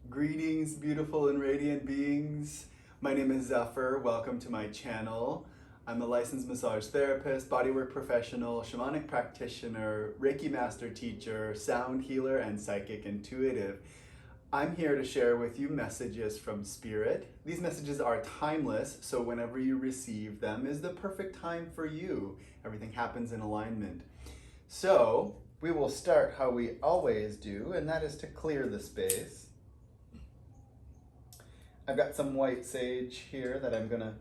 Greetings, beautiful and radiant beings. My name is Zephyr. Welcome to my channel. I'm a licensed massage therapist, bodywork professional, shamanic practitioner, Reiki master teacher, sound healer, and psychic intuitive. I'm here to share with you messages from Spirit. These messages are timeless, so whenever you receive them is the perfect time for you. Everything happens in alignment. So, we will start how we always do, and that is to clear the space. I've got some white sage here that I'm gonna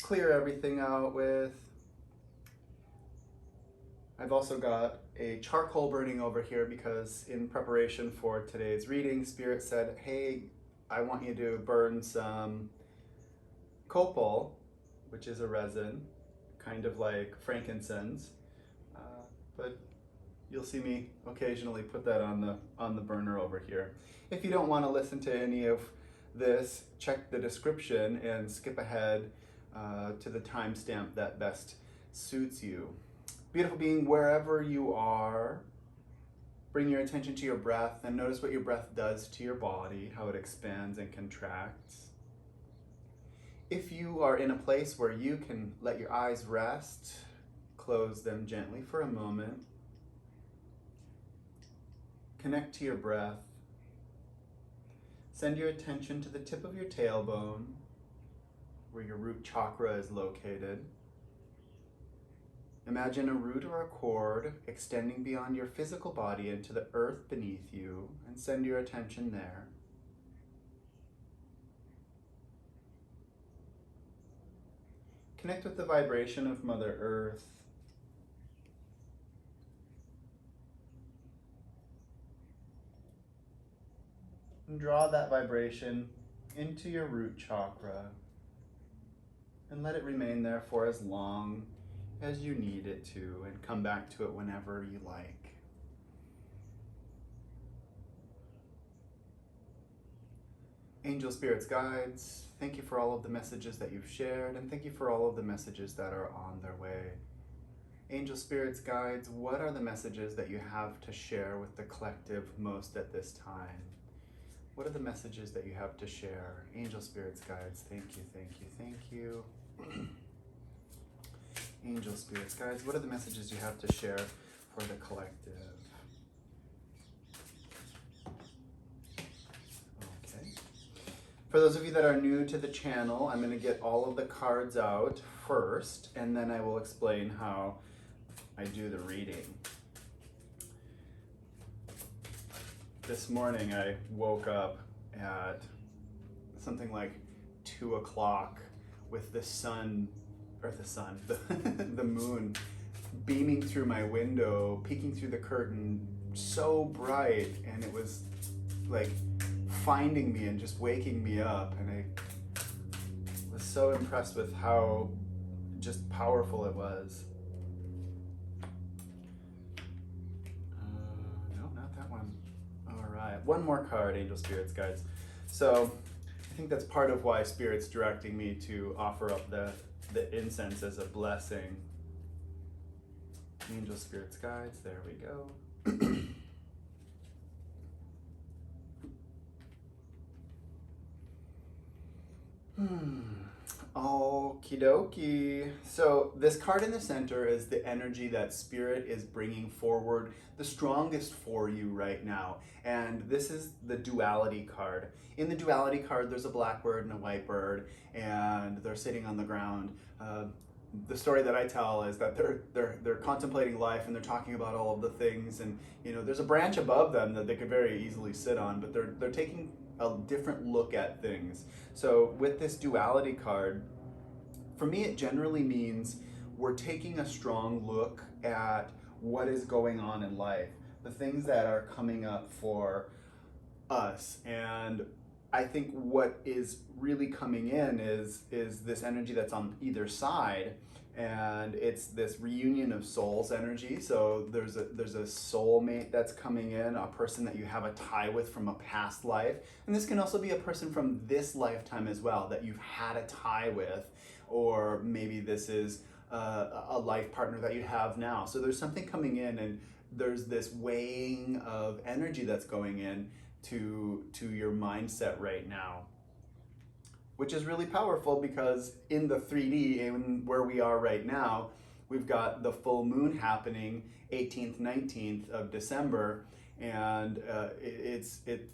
clear everything out with. I've also got a charcoal burning over here because in preparation for today's reading, Spirit said, hey, I want you to burn some copal, which is a resin, kind of like frankincense, but you'll see me occasionally put that on the burner over here. If you don't want to listen to any of this, check the description and skip ahead to the timestamp that best suits you. Beautiful being, wherever you are, bring your attention to your breath and notice what your breath does to your body, how it expands and contracts. If you are in a place where you can let your eyes rest, close them gently for a moment. Connect to your breath. Send your attention to the tip of your tailbone, where your root chakra is located. Imagine a root or a cord extending beyond your physical body into the earth beneath you, and send your attention there. Connect with the vibration of Mother Earth. And draw that vibration into your root chakra and let it remain there for as long as you need it to, and come back to it whenever you like. Angel spirits, guides, thank you for all of the messages that you've shared, and thank you for all of the messages that are on their way. Angel spirits, guides, what are the messages that you have to share with the collective most at this time? What are the messages that you have to share? Angel spirits, guides, thank you, thank you, thank you. Angel spirits, guides, what are the messages you have to share for the collective? Okay. For those of you that are new to the channel, I'm going to get all of the cards out first, and then I will explain how I do the reading. This morning I woke up at something like 2 o'clock with the moon beaming through my window, peeking through the curtain, so bright, and it was like finding me and just waking me up, and I was so impressed with how just powerful it was. No, not that one. All right, one more card, Angel Spirits, guides. So I think that's part of why Spirit's directing me to offer up the incense as a blessing. Angel Spirits, guides, there we go. Okie dokie. So this card in the center is the energy that Spirit is bringing forward the strongest for you right now. And this is the duality card. In the duality card, there's a black bird and a white bird, and they're sitting on the ground. The story that I tell is that they're contemplating life, and they're talking about all of the things, and there's a branch above them that they could very easily sit on, but they're taking a different look at things. So with this duality card, for me it generally means we're taking a strong look at what is going on in life, the things that are coming up for us. And I think what is really coming in is this energy that's on either side, and it's this reunion of souls energy. So there's a soulmate that's coming in, a person that you have a tie with from a past life, and this can also be a person from this lifetime as well that you've had a tie with, or maybe this is a life partner that you have now. So there's something coming in, and there's this weighing of energy that's going in to your mindset right now, which is really powerful because in the 3D, in where we are right now, we've got the full moon happening 18th, 19th of December, and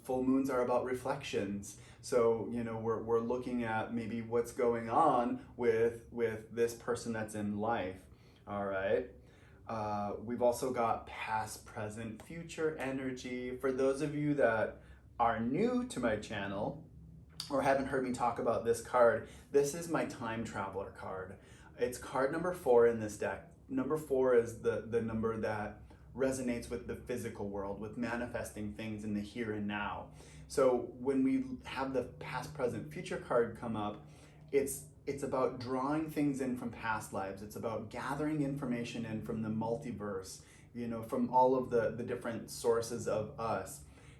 full moons are about reflections. So, you know, we're looking at maybe what's going on with this person that's in life. All right. We've also got past, present, future energy. For those of you that are new to my channel or haven't heard me talk about this card, this is my time traveler card. It's card number 4 in this deck. Number 4 is the number that resonates with the physical world, with manifesting things in the here and now. So when we have the past, present, future card come up, it's about drawing things in from past lives. It's about gathering information in from the multiverse, you know, from all of the different sources of us.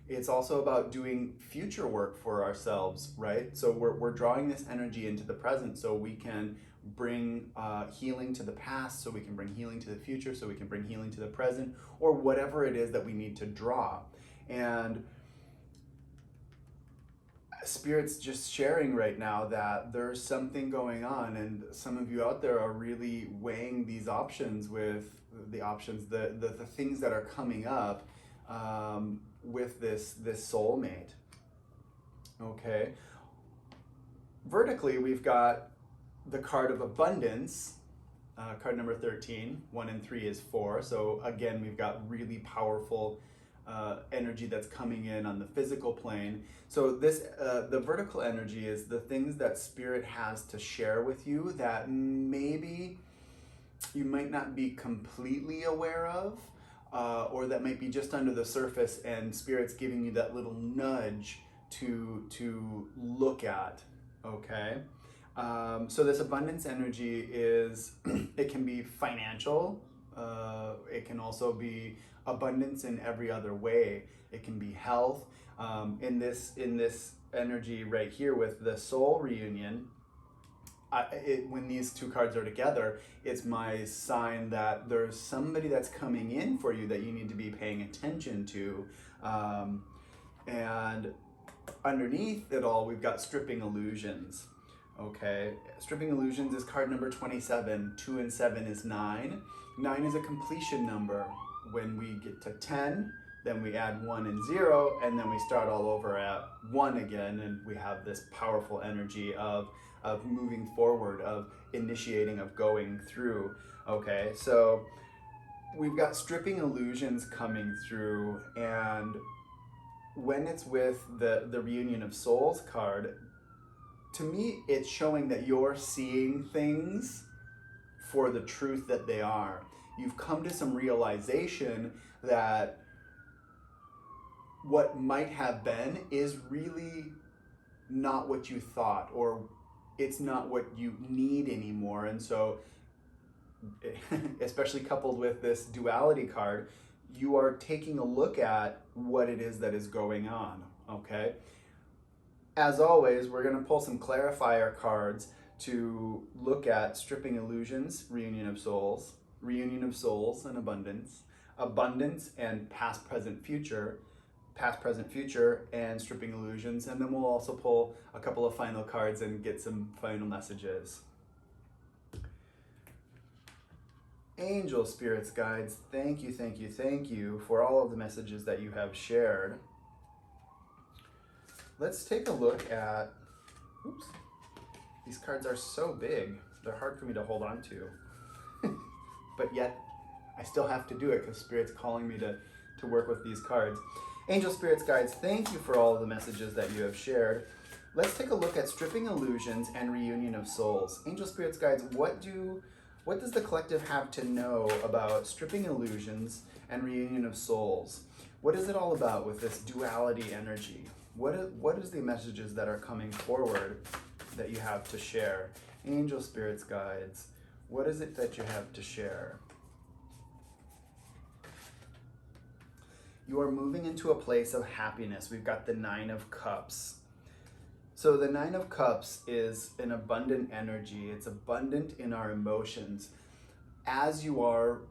It's also about doing future work for ourselves, right? So we're drawing this energy into the present so we can bring healing to the past, so we can bring healing to the future, so we can bring healing to the present, or whatever it is that we need to draw. And Spirit's just sharing right now that there's something going on, and some of you out there are really weighing these options with the things that are coming up with this soulmate. Okay. Vertically, we've got the card of abundance, card number 13. 1 and 3 is 4. So again, we've got really powerful energy that's coming in on the physical plane. So this, the vertical energy is the things that Spirit has to share with you that maybe you might not be completely aware of, or that might be just under the surface, and Spirit's giving you that little nudge to look at. Okay. So this abundance energy is, it can be financial. It can also be abundance in every other way. It can be health. In this energy right here with the soul reunion, when these two cards are together, it's my sign that there's somebody that's coming in for you that you need to be paying attention to. And underneath it all, we've got stripping illusions. Okay, stripping illusions is card number 27. 2 and 7 is 9. 9 is a completion number. When we get to 10, then we add 1 and 0, and then we start all over at 1 again, and we have this powerful energy of moving forward, of initiating, of going through. Okay, so we've got stripping illusions coming through, and when it's with the Reunion of Souls card, to me, it's showing that you're seeing things for the truth that they are. You've come to some realization that what might have been is really not what you thought, or it's not what you need anymore. And so, especially coupled with this duality card, you are taking a look at what it is that is going on, okay? As always, we're going to pull some clarifier cards to look at stripping illusions, reunion of souls and abundance, abundance and past, present, future, and stripping illusions. And then we'll also pull a couple of final cards and get some final messages. Angel spirits, guides, thank you for all of the messages that you have shared. Let's take a look at, oops, these cards are so big, they're hard for me to hold on to. But yet, I still have to do it because Spirit's calling me to work with these cards. Angel spirits, guides, thank you for all of the messages that you have shared. Let's take a look at stripping illusions and reunion of souls. Angel spirits, guides, what does the collective have to know about stripping illusions and reunion of souls? What is it all about with this duality energy? What is the messages that are coming forward that you have to share? Angel spirits, guides, what is it that you have to share? You are moving into a place of happiness. We've got the 9 of Cups. So the 9 of Cups is an abundant energy. It's abundant in our emotions. As you are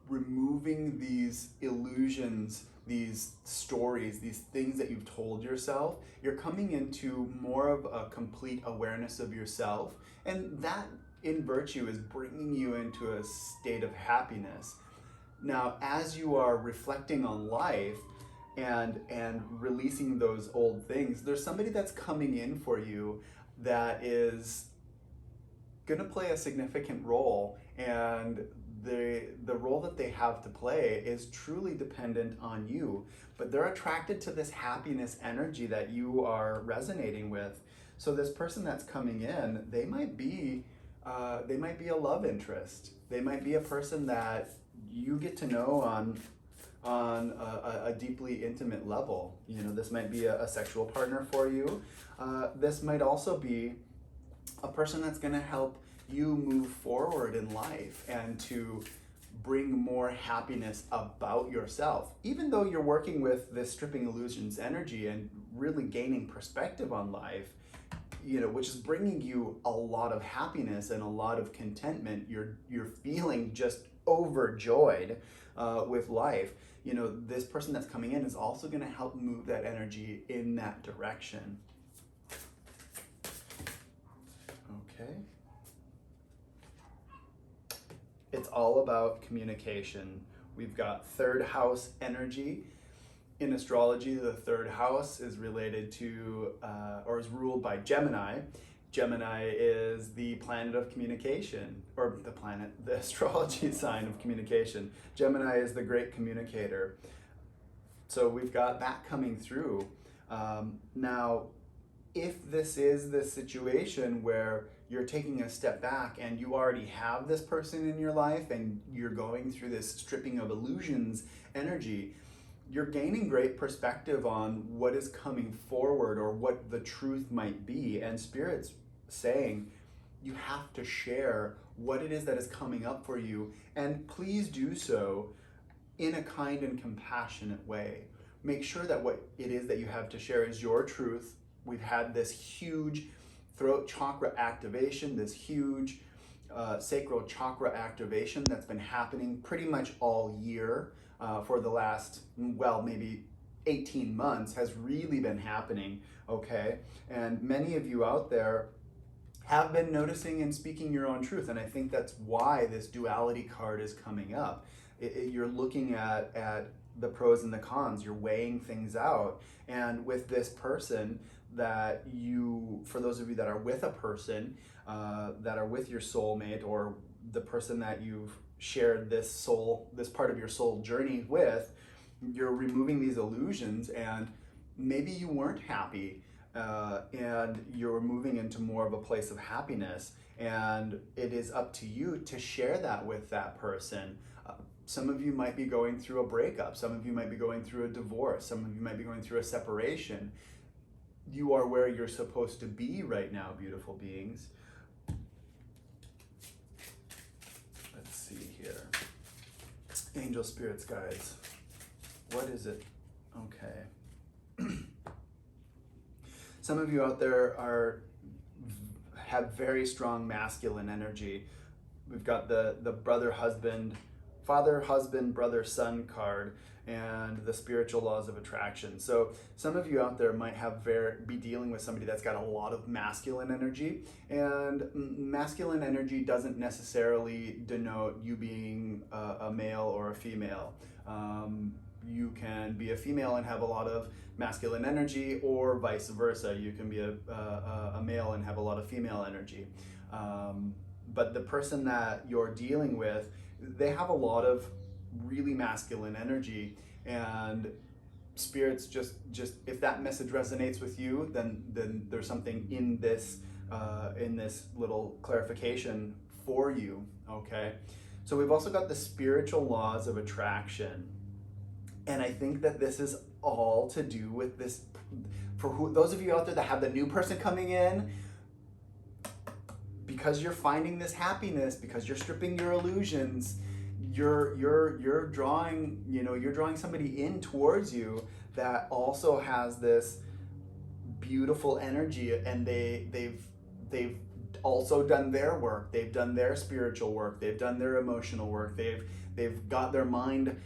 removing these illusions these stories, these things that you've told yourself, you're coming into more of a complete awareness of yourself. And that in virtue is bringing you into a state of happiness. Now, as you are reflecting on life and releasing those old things, there's somebody that's coming in for you that is going to play a significant role, and the role that they have to play is truly dependent on you, but they're attracted to this happiness energy that you are resonating with. So this person that's coming in, they might be a love interest. They might be a person that you get to know on a deeply intimate level. You know, this might be a sexual partner for you. This might also be a person that's going to help you move forward in life and to bring more happiness about yourself. Even though you're working with this stripping illusions energy and really gaining perspective on life, you know, which is bringing you a lot of happiness and a lot of contentment. You're feeling just overjoyed with life. You know, this person that's coming in is also going to help move that energy in that direction. Okay. It's all about communication. We've got third house energy. In astrology, the third house is related to, or is ruled by Gemini. Gemini is the planet of communication, or the astrology sign of communication. Gemini is the great communicator. So we've got that coming through. Now, if this is the situation where you're taking a step back and you already have this person in your life and you're going through this stripping of illusions energy, you're gaining great perspective on what is coming forward or what the truth might be. And Spirit's saying you have to share what it is that is coming up for you, and please do so in a kind and compassionate way. Make sure that what it is that you have to share is your truth. We've had this huge throat chakra activation, this huge sacral chakra activation that's been happening pretty much all year for the last, well, maybe 18 months has really been happening, okay? And many of you out there have been noticing and speaking your own truth, and I think that's why this duality card is coming up. You're looking at the pros and the cons, you're weighing things out, and with this person that you, for those of you that are with a person, that are with your soulmate, or the person that you've shared this part of your soul journey with, you're removing these illusions, and maybe you weren't happy, and you're moving into more of a place of happiness, and it is up to you to share that with that person. Some of you might be going through a breakup, some of you might be going through a divorce, some of you might be going through a separation. You are where you're supposed to be right now, beautiful beings. Let's see here. Angel spirits, guides. What is it? Okay. Some of you out there have very strong masculine energy. We've got the father, husband, brother, son card, and the spiritual laws of attraction. So some of you out there might be dealing with somebody that's got a lot of masculine energy, and masculine energy doesn't necessarily denote you being a male or a female. You can be a female and have a lot of masculine energy, or vice versa. You can be a male and have a lot of female energy. But the person that you're dealing with, they have a lot of really masculine energy, and spirits just if that message resonates with you, then there's something in this little clarification for you. Okay, so we've also got the spiritual laws of attraction, and I think that this is all to do with this. Those of you out there that have the new person coming in, because you're finding this happiness, because you're stripping your illusions, you're drawing somebody in towards you that also has this beautiful energy, and they've also done their work. They've done their spiritual work. They've done their emotional work. They've got their mind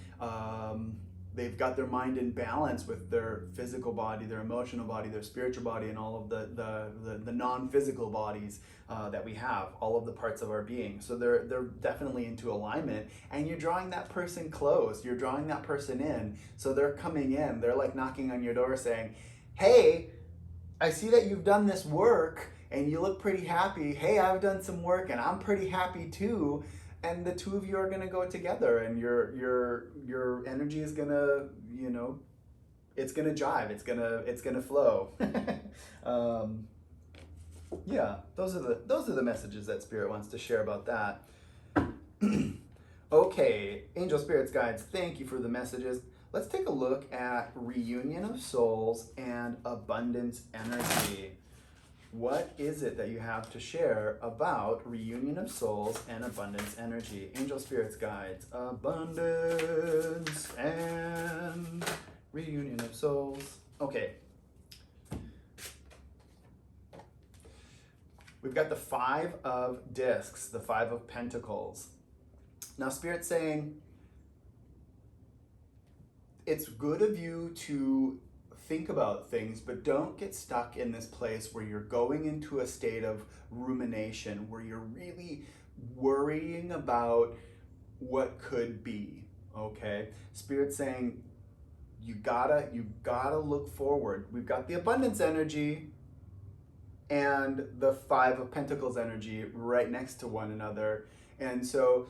they've got their mind in balance with their physical body, their emotional body, their spiritual body, and all of the non-physical bodies that we have, all of the parts of our being. So they're definitely into alignment, and you're drawing that person close, you're drawing that person in. So they're coming in, they're like knocking on your door saying, hey, I see that you've done this work and you look pretty happy. Hey, I've done some work and I'm pretty happy too. And the two of you are gonna go together, and your energy is gonna, it's gonna jive. It's gonna flow. Yeah, those are the messages that Spirit wants to share about that. Okay, angel spirits, guides, thank you for the messages. Let's take a look at reunion of souls and abundance energy. What is it that you have to share about reunion of souls and abundance energy? Angel spirits, guides, abundance and reunion of souls. Okay. We've got the 5 of discs, the 5 of pentacles. Now, Spirit's saying, it's good of you to think about things, but don't get stuck in this place where you're going into a state of rumination, where you're really worrying about what could be, okay? Spirit's saying, you gotta look forward. We've got the abundance energy and the 5 of pentacles energy right next to one another. And so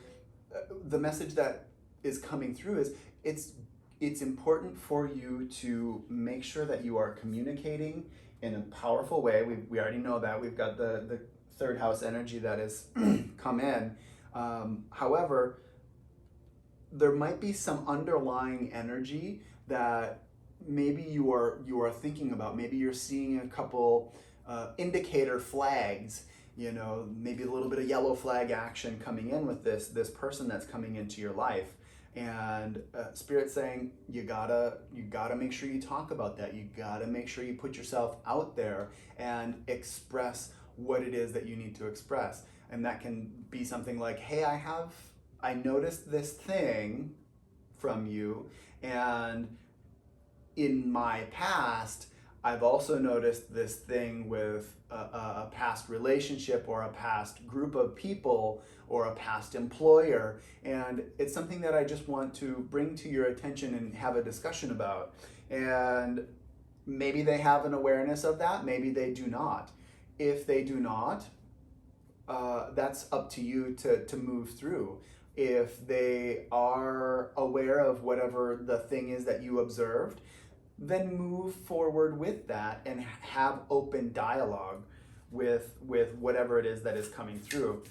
the message that is coming through is, it's important for you to make sure that you are communicating in a powerful way. We already know that. We've got the 3rd house energy that has come in. However, there might be some underlying energy that maybe you are thinking about. Maybe you're seeing a couple indicator flags, maybe a little bit of yellow flag action coming in with this person that's coming into your life. And Spirit's saying, you gotta make sure you talk about that. You gotta make sure you put yourself out there and express what it is that you need to express. And that can be something like, hey, I noticed this thing from you, and in my past, I've also noticed this thing with a past relationship or a past group of people or a past employer, and it's something that I just want to bring to your attention and have a discussion about. And maybe they have an awareness of that, maybe they do not. If they do not, that's up to you to move through. If they are aware of whatever the thing is that you observed, then move forward with that and have open dialogue with whatever it is that is coming through.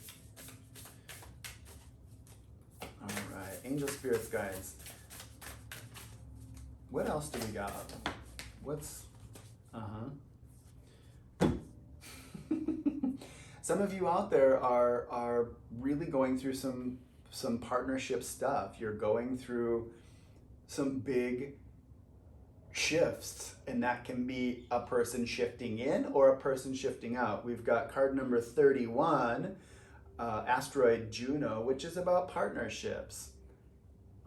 All right, angel spirits, guides. What else do we got? Some of you out there are really going through some partnership stuff. You're going through some big shifts, and that can be a person shifting in or a person shifting out. We've got card number 31, asteroid Juno, which is about partnerships.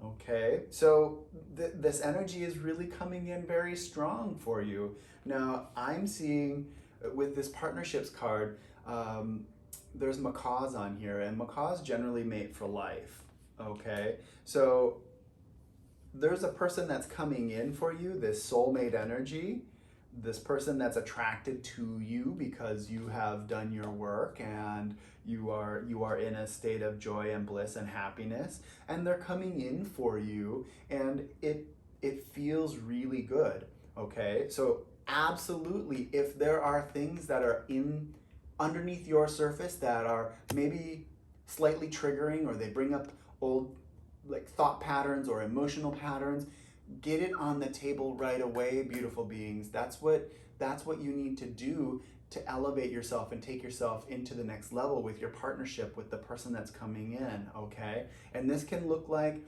Okay, so this energy is really coming in very strong for you. Now, I'm seeing with this partnerships card, there's macaws on here, and macaws generally mate for life. Okay, so there's a person that's coming in for you, this soulmate energy, this person that's attracted to you because you have done your work and you are in a state of joy and bliss and happiness, and they're coming in for you, and it feels really good. Okay, so absolutely, if there are things that are underneath your surface that are maybe slightly triggering, or they bring up old thought patterns or emotional patterns, get it on the table right away, beautiful beings. That's what you need to do to elevate yourself and take yourself into the next level with your partnership with the person that's coming in, okay? And this can look like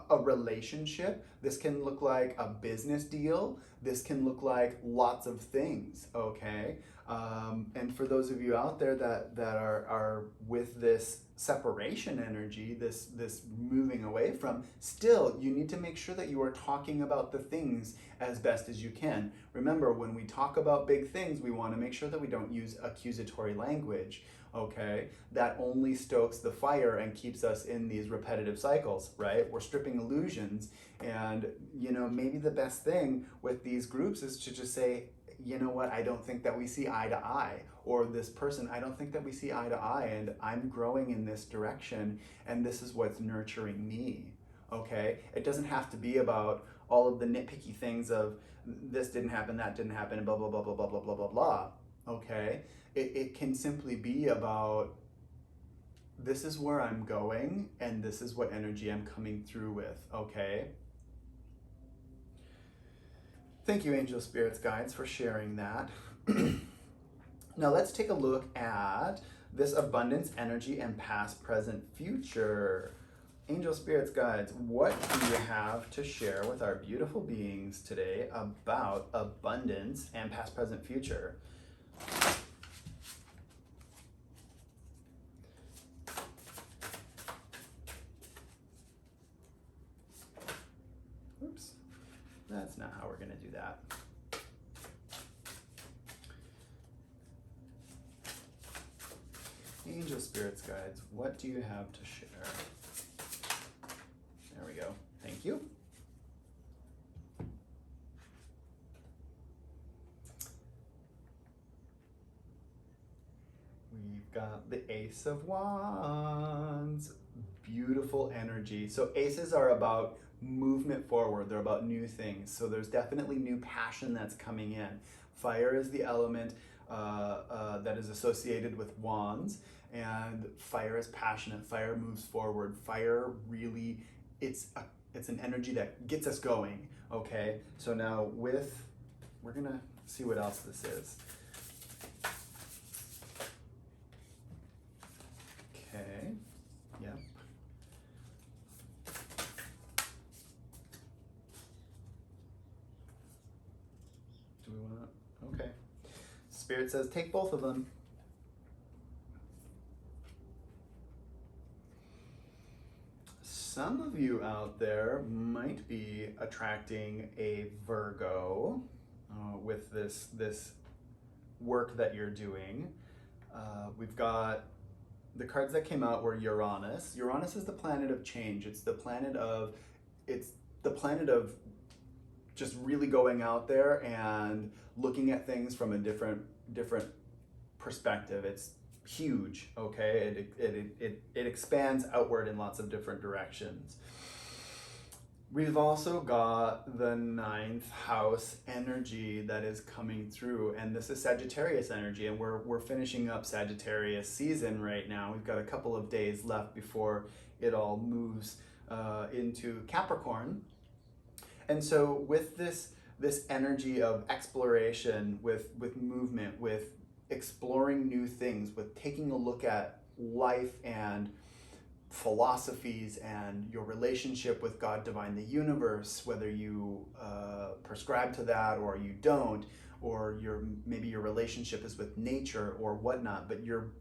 a relationship. This can look like a business deal. This can look like lots of things, okay? And for those of you out there that are with this separation energy, this moving away from, still, you need to make sure that you are talking about the things as best as you can. Remember, when we talk about big things, we want to make sure that we don't use accusatory language, okay? That only stokes the fire and keeps us in these repetitive cycles, right? We're stripping illusions, and maybe the best thing with these groups is to just say, you know what, I don't think that we see eye to eye, or this person, I don't think that we see eye to eye, and I'm growing in this direction, and this is what's nurturing me, okay? It doesn't have to be about all of the nitpicky things of this didn't happen, that didn't happen, and blah, blah, blah, blah, blah, blah, blah, blah, blah, okay? It can simply be about, this is where I'm going, and this is what energy I'm coming through with, okay? Thank you, angel spirits, guides, for sharing that. Now let's take a look at this abundance energy and past, present, future. Angel spirits, guides, what do you have to share with our beautiful beings today about abundance and past, present, future? Oops, that's not how we're going to do that. Angel spirits, guides, what do you have to share? There we go. Thank you. We've got the Ace of Wands. Beautiful energy. So aces are about movement forward. They're about new things. So there's definitely new passion that's coming in. Fire is the element that is associated with wands, and fire is passionate. Fire moves forward. Fire really, it's an energy that gets us going. Okay. So now we're gonna see what else this is. Okay. Yep. Do we want to? Okay. Spirit says take both of them. Some of you out there might be attracting a Virgo with this work that you're doing. We've got the cards that came out were Uranus. Uranus is the planet of change. It's the planet of just really going out there and looking at things from a different perspective. It's huge, okay? It expands outward in lots of different directions. We've also got the 9th house energy that is coming through, and this is Sagittarius energy, and we're finishing up Sagittarius season right now. We've got a couple of days left before it all moves into Capricorn. And so with this energy of exploration, with movement, with exploring new things, with taking a look at life and philosophies and your relationship with God, divine, the universe, whether you prescribe to that or you don't, or maybe your relationship is with nature or whatnot, but you're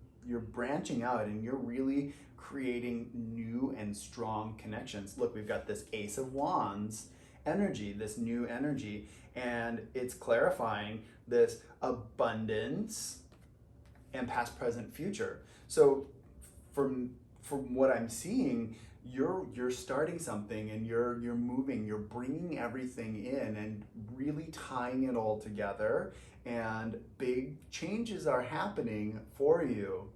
branching out and you're really creating new and strong connections. Look, we've got this Ace of Wands energy, this new energy, and it's clarifying this abundance and past, present, future. So from what I'm seeing, you're starting something, and you're moving, you're bringing everything in and really tying it all together, and big changes are happening for you.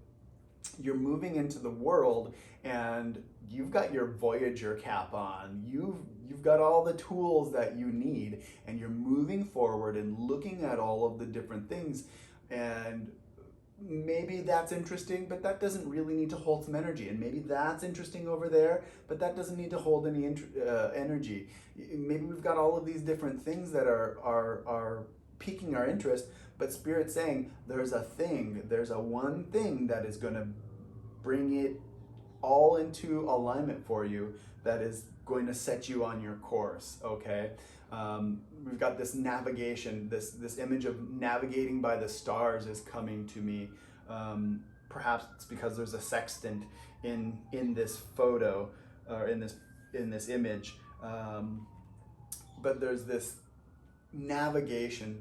You're moving into the world, and you've got your Voyager cap on. You've got all the tools that you need, and you're moving forward and looking at all of the different things, and maybe that's interesting, but that doesn't really need to hold some energy. And maybe that's interesting over there, but that doesn't need to hold any energy. Maybe we've got all of these different things that are piquing our interest, but Spirit's saying there's a one thing that is going to bring it all into alignment for you, that is going to set you on your course, okay? We've got this navigation, this image of navigating by the stars is coming to me. Perhaps it's because there's a sextant in this photo, or in this image. But there's this navigation.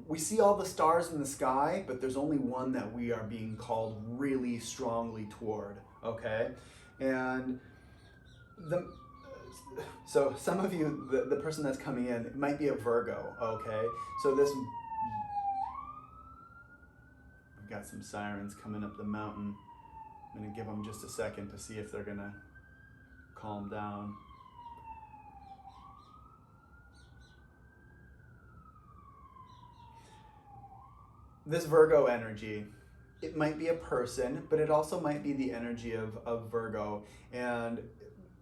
We see all the stars in the sky, but there's only one that we are being called really strongly toward, okay? And so some of you, the person that's coming in, it might be a Virgo, okay? So we've got some sirens coming up the mountain. I'm gonna give them just a second to see if they're gonna calm down. This Virgo energy, it might be a person, but it also might be the energy of Virgo. And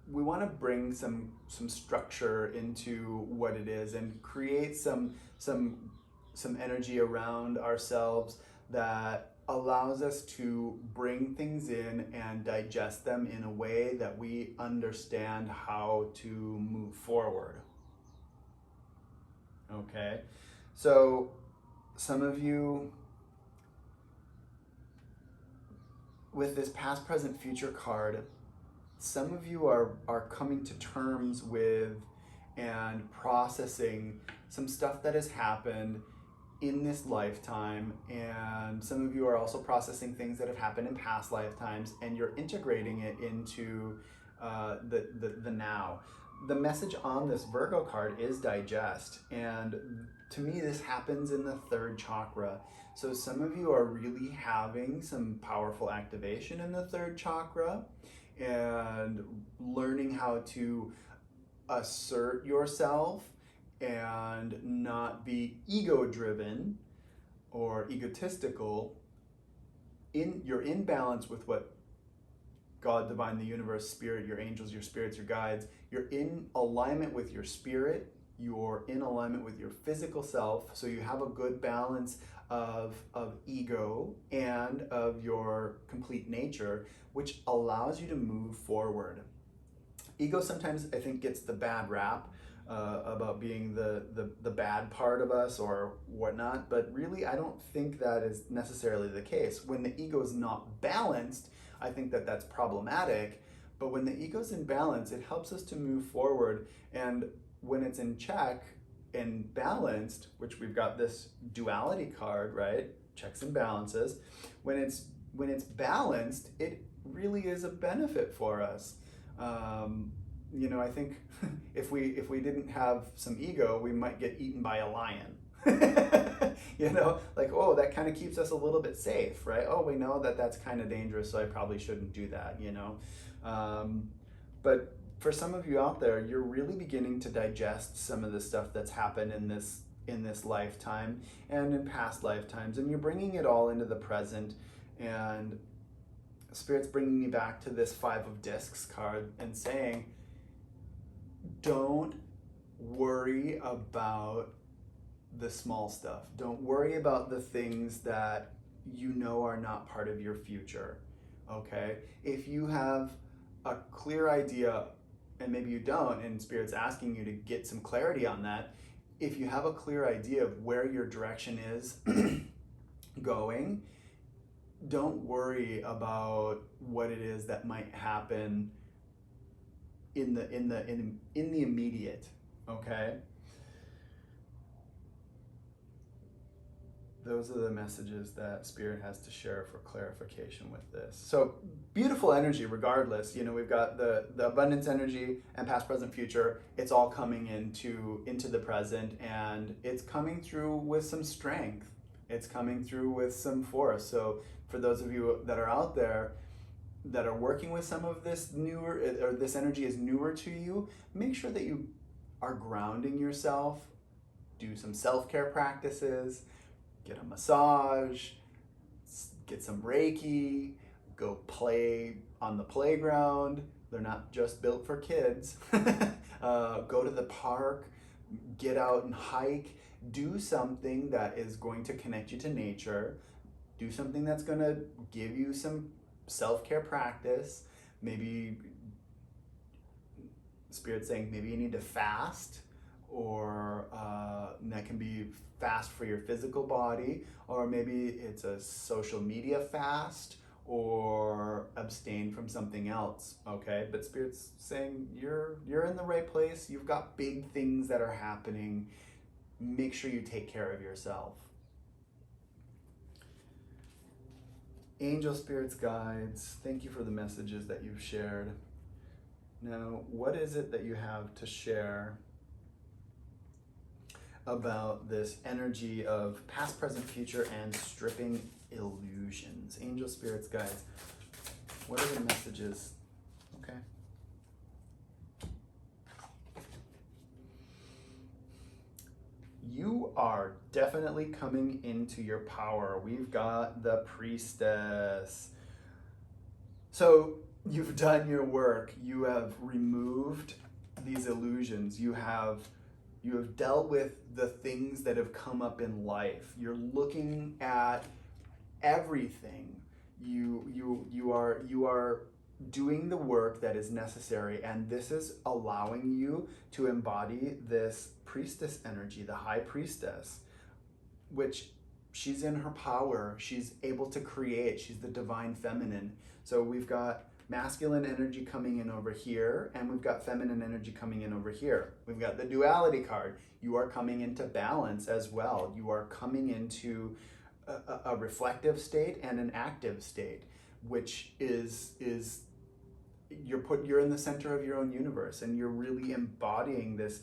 we want to bring some structure into what it is and create some energy around ourselves that allows us to bring things in and digest them in a way that we understand how to move forward. Okay, so some of you, with this past, present, future card, some of you are coming to terms with and processing some stuff that has happened in this lifetime, and some of you are also processing things that have happened in past lifetimes, and you're integrating it into the now. The message on this Virgo card is digest, and to me this happens in the third chakra. So some of you are really having some powerful activation in the third chakra and learning how to assert yourself and not be ego driven or egotistical. You're in balance with what God, divine, the universe, spirit, your angels, your spirits, your guides. You're in alignment with your spirit. You're in alignment with your physical self. So you have a good balance of ego and of your complete nature, which allows you to move forward. Ego sometimes, I think, gets the bad rap about being the bad part of us or whatnot, but really I don't think that is necessarily the case. When the ego is not balanced, I think that that's problematic, but when the ego's in balance, it helps us to move forward. And when it's in check and balanced, which we've got this duality card, right? Checks and balances. When it's balanced, it really is a benefit for us. I think if we didn't have some ego, we might get eaten by a lion. Oh, that kind of keeps us a little bit safe, right? Oh, we know that that's kind of dangerous, so I probably shouldn't do that, But for some of you out there, you're really beginning to digest some of the stuff that's happened in this lifetime and in past lifetimes, and you're bringing it all into the present. And Spirit's bringing me back to this 5 of Discs card and saying, don't worry about the small stuff. Don't worry about the things that you know are not part of your future, okay? If you have a clear idea, and maybe you don't, and Spirit's asking you to get some clarity on that, if you have a clear idea of where your direction is going, don't worry about what it is that might happen in the immediate, okay? Those are the messages that Spirit has to share for clarification with this. So beautiful energy regardless. We've got the abundance energy and past, present, future. It's all coming into the present, and it's coming through with some strength. It's coming through with some force. So for those of you that are out there that are working with some of this newer, or this energy is newer to you, make sure that you are grounding yourself, do some self-care practices, get a massage, get some Reiki, go play on the playground. They're not just built for kids. Go to the park, get out and hike, do something that is going to connect you to nature, do something that's going to give you some self-care practice, maybe Spirit saying maybe you need to fast, or that can be fast for your physical body, or maybe it's a social media fast, or abstain from something else, okay? But Spirit's saying you're in the right place. You've got big things that are happening. Make sure you take care of yourself. Angel, spirits, guides, thank you for the messages that you've shared. Now, what is it that you have to share about this energy of past, present, future, and stripping illusions? Angel, spirits, guides, what are the messages? Okay. You are definitely coming into your power. We've got the priestess. So you've done your work. You have removed these illusions. You have dealt with the things that have come up in life. You're looking at everything. You are doing the work that is necessary, and this is allowing you to embody this priestess energy, the high priestess, which she's in her power. She's able to create. She's the divine feminine. So we've got masculine energy coming in over here, and we've got feminine energy coming in over here. We've got the duality card. You are coming into balance as well. You are coming into a reflective state and an active state, which is you're in the center of your own universe, and you're really embodying this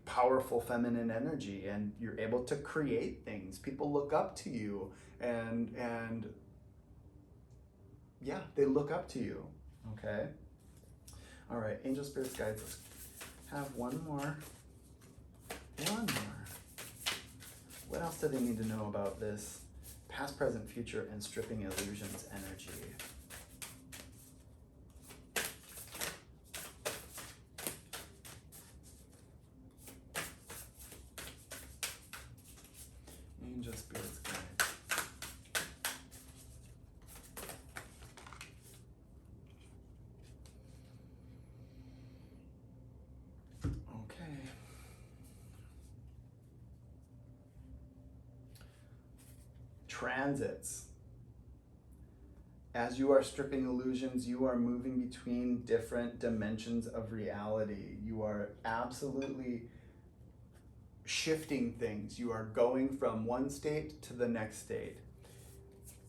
powerful feminine energy, and you're able to create things. People look up to you, and yeah, they look up to you. Okay. All right, angel, spirits, guides, let's have one more. What else do they need to know about this past, present, future, and stripping illusions energy? Angel, spirits, guides. Okay. Transits. As you are stripping illusions, you are moving between different dimensions of reality. You are absolutely shifting things. You are going from one state to the next state.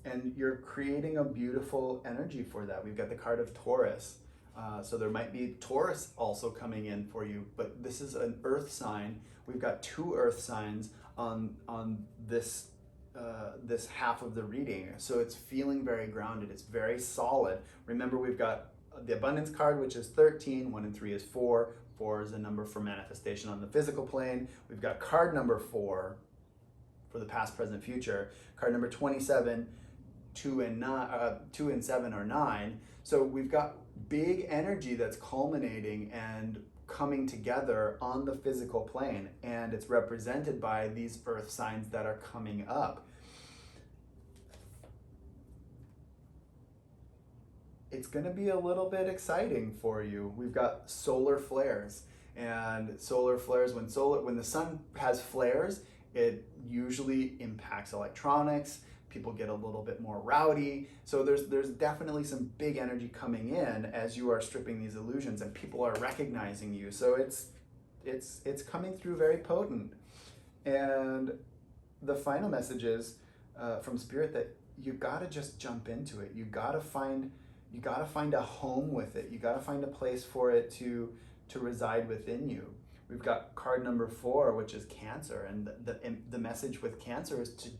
And you're creating a beautiful energy for that. We've got the card of Taurus. So there might be Taurus also coming in for you, but this is an earth sign. We've got two earth signs on this this half of the reading. So it's feeling very grounded. It's very solid. Remember, we've got the abundance card, which is 13. 1 and 3 is 4. 4 is a number for manifestation on the physical plane. We've got card number 4 for the past, present, future. Card number 27, 2 and 7 are 9. So we've got big energy that's culminating and coming together on the physical plane, and it's represented by these earth signs that are coming up. It's going to be a little bit exciting for you. We've got solar flares, and solar flares, when the sun has flares, it usually impacts electronics. People get a little bit more rowdy. So there's definitely some big energy coming in as you are stripping these illusions, and people are recognizing you. So it's coming through very potent. And the final message is from Spirit that you gotta just jump into it. You gotta find a home with it. You gotta find a place for it to reside within you. We've got card number 4, which is Cancer, and the message with Cancer is to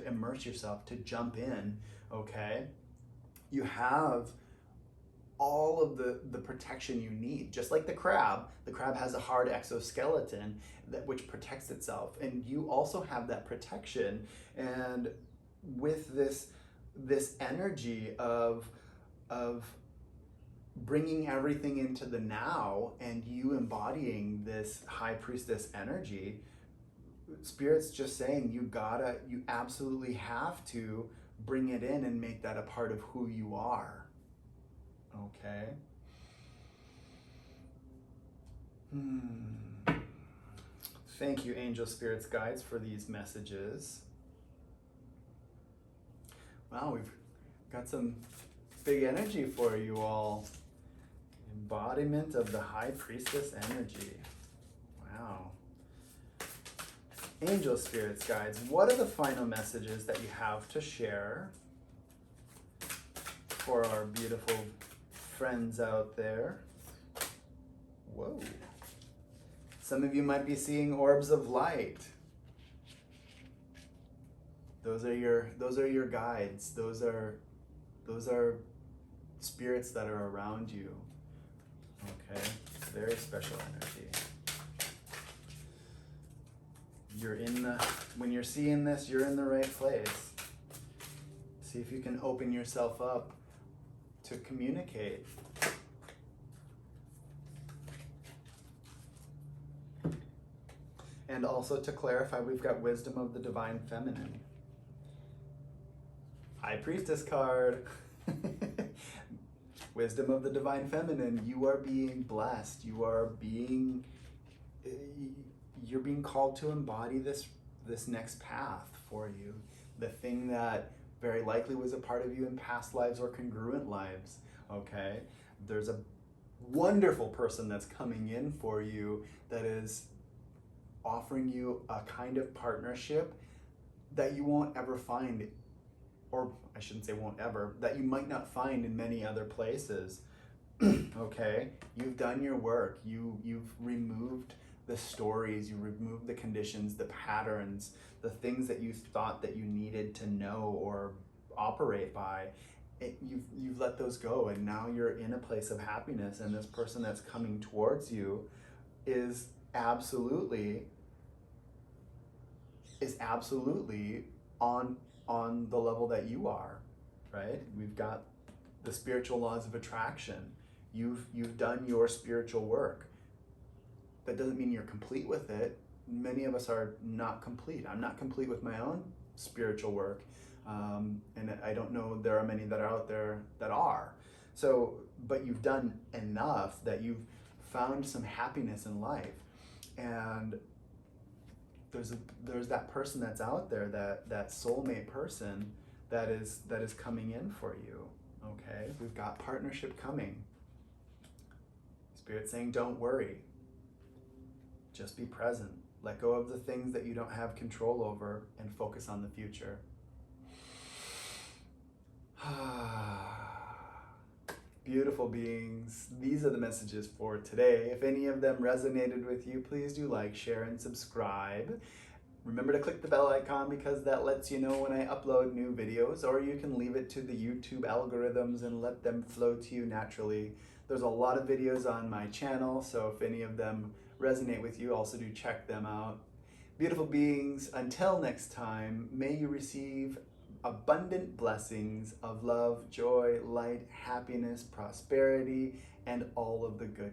immerse yourself, to jump in. Okay, you have all of the protection you need. Just like the crab has a hard exoskeleton which protects itself, and you also have that protection. And with this energy of bringing everything into the now, and you embodying this high priestess energy, Spirit's just saying you absolutely have to bring it in and make that a part of who you are. Okay? Thank you, angel spirits, guides, for these messages. Wow, we've got some big energy for you all. Embodiment of the High Priestess energy. Wow. Angel spirits, guides, what are the final messages that you have to share for our beautiful friends out there? Whoa. Some of you might be seeing orbs of light. Those are your guides. Those are spirits that are around you. Okay, very special energy. When you're seeing this, you're in the right place. See if you can open yourself up to communicate. And also to clarify, we've got wisdom of the divine feminine. High Priestess card. Wisdom of the divine feminine. You are being blessed. You're being called to embody this next path for you. The thing that very likely was a part of you in past lives or congruent lives. Okay? There's a wonderful person that's coming in for you that is offering you a kind of partnership that you won't ever find, or I shouldn't say won't ever, that you might not find in many other places. Okay? You've done your work. You've removed the stories, you removed the conditions, the patterns, the things that you thought that you needed to know or operate by. You've let those go, and now you're in a place of happiness, and this person that's coming towards you is absolutely on the level that you are, right? We've got the spiritual laws of attraction. You've done your spiritual work. That doesn't mean you're complete with it. Many of us are not complete. I'm not complete with my own spiritual work. And I don't know there are many that are out there that are. So, but you've done enough that you've found some happiness in life. And there's that person that's out there, that soulmate person that is coming in for you. Okay? We've got partnership coming. Spirit saying, don't worry. Just be present. Let go of the things that you don't have control over and focus on the future. Beautiful beings, these are the messages for today. If any of them resonated with you, please do like, share, and subscribe. Remember to click the bell icon because that lets you know when I upload new videos, or you can leave it to the YouTube algorithms and let them flow to you naturally. There's a lot of videos on my channel, so if any of them resonate with you, also do check them out. Beautiful beings, until next time, may you receive abundant blessings of love, joy, light, happiness, prosperity, and all of the good.